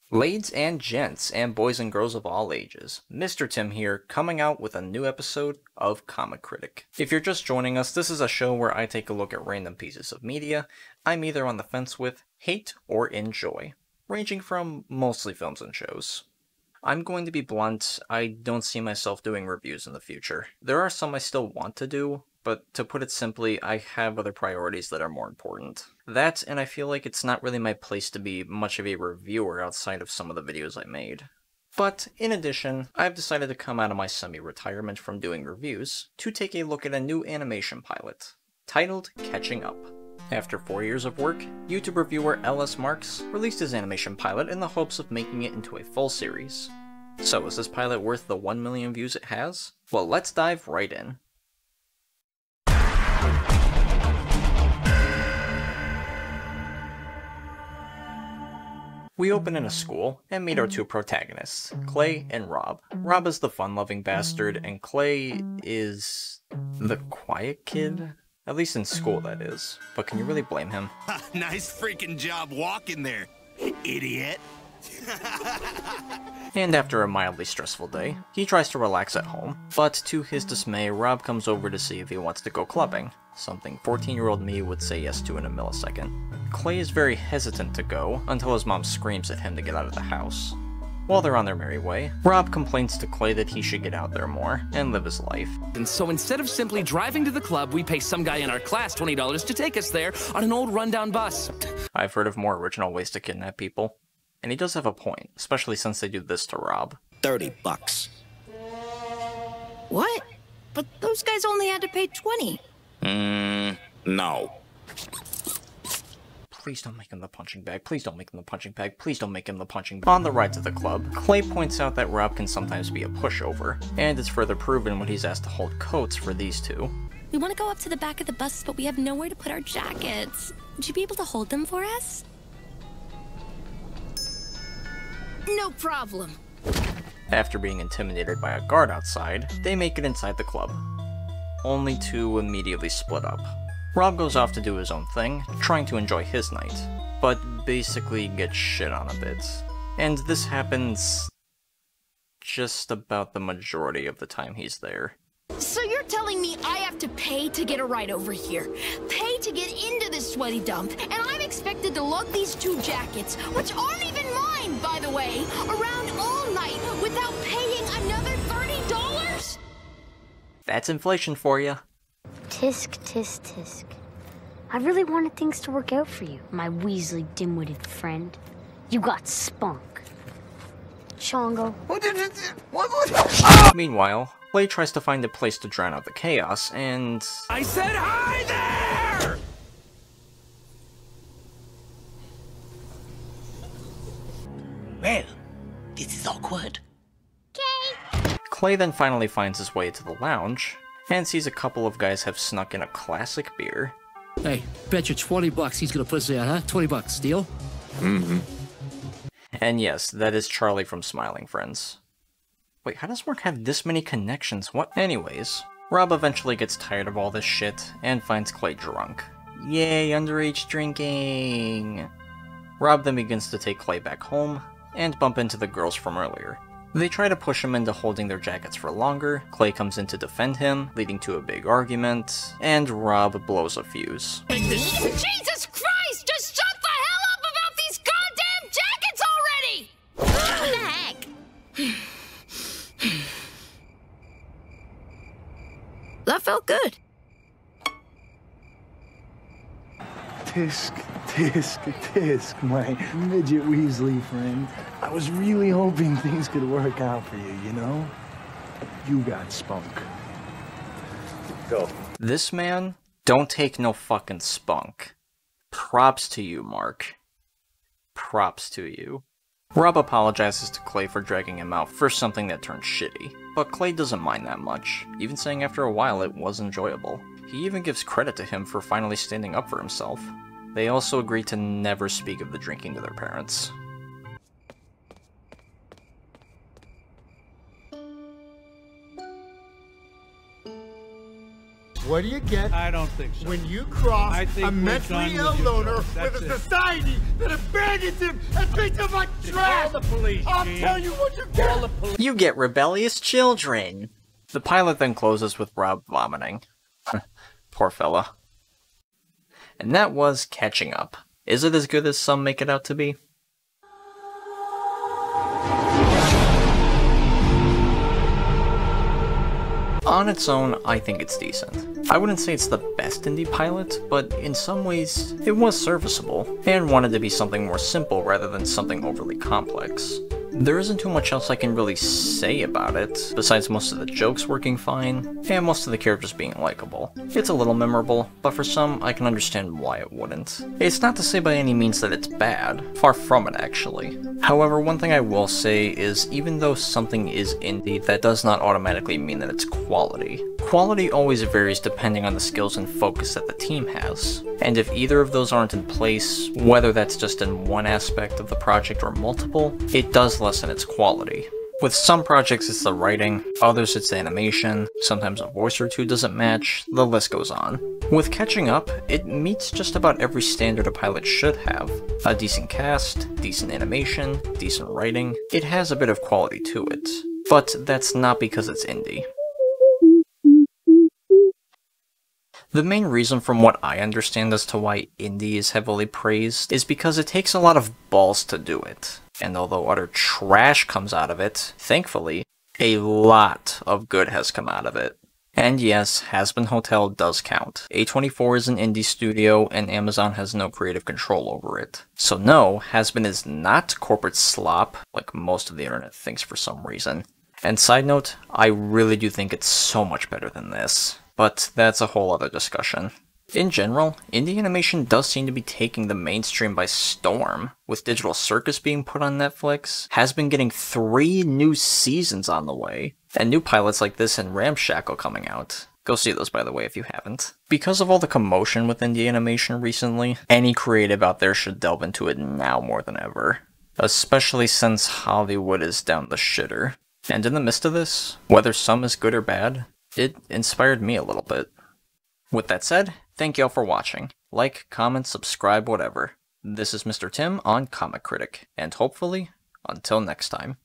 Ladies and gents, and boys and girls of all ages, Mr. Tim here, coming out with a new episode of Comic Critic. If you're just joining us, this is a show where I take a look at random pieces of media I'm either on the fence with, hate, or enjoy, ranging from mostly films and shows. I'm going to be blunt, I don't see myself doing reviews in the future. There are some I still want to do, but to put it simply, I have other priorities that are more important. That, and I feel like it's not really my place to be much of a reviewer outside of some of the videos I made. But, in addition, I've decided to come out of my semi-retirement from doing reviews to take a look at a new animation pilot, titled Catching Up. After 4 years of work, YouTube reviewer LS Marks released his animation pilot in the hopes of making it into a full series. So is this pilot worth the 1 million views it has? Well, let's dive right in. We open in a school, and meet our two protagonists, Clay and Rob. Rob is the fun-loving bastard, and Clay is the quiet kid? At least in school, that is. But can you really blame him? Nice freaking job walking there, idiot. And after a mildly stressful day, he tries to relax at home, but to his dismay, Rob comes over to see if he wants to go clubbing, something 14-year-old me would say yes to in a millisecond. Clay is very hesitant to go, until his mom screams at him to get out of the house. While they're on their merry way, Rob complains to Clay that he should get out there more, and live his life. And so instead of simply driving to the club, we pay some guy in our class $20 to take us there on an old rundown bus. I've heard of more original ways to kidnap people. And he does have a point, especially since they do this to Rob. $30. What? But those guys only had to pay 20. No. Please don't make him the punching bag, please don't make him the punching bag, please don't make him the punching bag. On the ride to the club, Clay points out that Rob can sometimes be a pushover, and it's further proven when he's asked to hold coats for these two. We want to go up to the back of the bus, but we have nowhere to put our jackets. Would you be able to hold them for us? No problem. After being intimidated by a guard outside, they make it inside the club, only to immediately split up. Rob goes off to do his own thing, trying to enjoy his night, but basically gets shit on a bit. And this happens just about the majority of the time he's there. So you're telling me I have to pay to get a ride over here, pay to get into this sweaty dump, and I'm expected to lug these two jackets, which aren't even mine, by the way, around all night without paying another $30? That's inflation for you. Tisk, tisk, tisk. I really wanted things to work out for you, my Weasley dim-witted friend. You got spunk. Chongo. Meanwhile, Clay tries to find a place to drown out the chaos, and... I said hi there! Well, this is awkward. Clay then finally finds his way to the lounge, and sees a couple of guys have snuck in a classic beer. Hey, bet you $20 he's gonna put us out, huh? $20, deal? Mm-hmm. And yes, that is Charlie from Smiling Friends. Wait, how does Mark have this many connections? What? Anyways, Rob eventually gets tired of all this shit, and finds Clay drunk. Yay, underage drinking! Rob then begins to take Clay back home, and bump into the girls from earlier. They try to push him into holding their jackets for longer, Clay comes in to defend him, leading to a big argument, and Rob blows a fuse. Jesus Christ! Just shut the hell up about these goddamn jackets already! What the heck? That felt good. Tisk, tisk, tisk, my midget Weasley friend. I was really hoping things could work out for you, you know? You got spunk. Go. This man don't take no fucking spunk. Props to you, Mark. Props to you. Rob apologizes to Clay for dragging him out for something that turned shitty, but Clay doesn't mind that much, even saying after a while it was enjoyable. He even gives credit to him for finally standing up for himself. They also agree to never speak of the drinking to their parents. What do you get? I don't think so. When you cross I think a we're mentally done ill with you, loner George. with That's a it. society that abandons him and treats him like trash! Call the police, I'll Gene. tell you what you Call get! the police. You get rebellious children. The pilot then closes with Rob vomiting. Poor fella. And that was Catching Up. Is it as good as some make it out to be? On its own, I think it's decent. I wouldn't say it's the best indie pilot, but in some ways, it was serviceable, and wanted to be something more simple rather than something overly complex. There isn't too much else I can really say about it, besides most of the jokes working fine, and most of the characters being likable. It's a little memorable, but for some, I can understand why it wouldn't. It's not to say by any means that it's bad, far from it actually. However, one thing I will say is even though something is indie, that does not automatically mean that it's quality. Quality always varies depending on the skills and focus that the team has, and if either of those aren't in place, whether that's just in one aspect of the project or multiple, it does lessen its quality. With some projects it's the writing, others it's the animation, sometimes a voice or two doesn't match, the list goes on. With Catching Up, it meets just about every standard a pilot should have. A decent cast, decent animation, decent writing, it has a bit of quality to it. But that's not because it's indie. The main reason from what I understand as to why indie is heavily praised is because it takes a lot of balls to do it. And although utter trash comes out of it, thankfully, a lot of good has come out of it. And yes, Hazbin Hotel does count. A24 is an indie studio, and Amazon has no creative control over it. So no, Hazbin is not corporate slop, like most of the internet thinks for some reason. And side note, I really do think it's so much better than this. But that's a whole other discussion. In general, indie animation does seem to be taking the mainstream by storm, with Digital Circus being put on Netflix, has been getting 3 new seasons on the way, and new pilots like this and Ramshackle coming out. Go see those, by the way, if you haven't. Because of all the commotion with indie animation recently, any creative out there should delve into it now more than ever. Especially since Hollywood is down the shitter. And in the midst of this, whether some is good or bad, it inspired me a little bit. With that said, thank y'all for watching. Like, comment, subscribe, whatever. This is Mr. Tim on Comic Critic, and hopefully, until next time.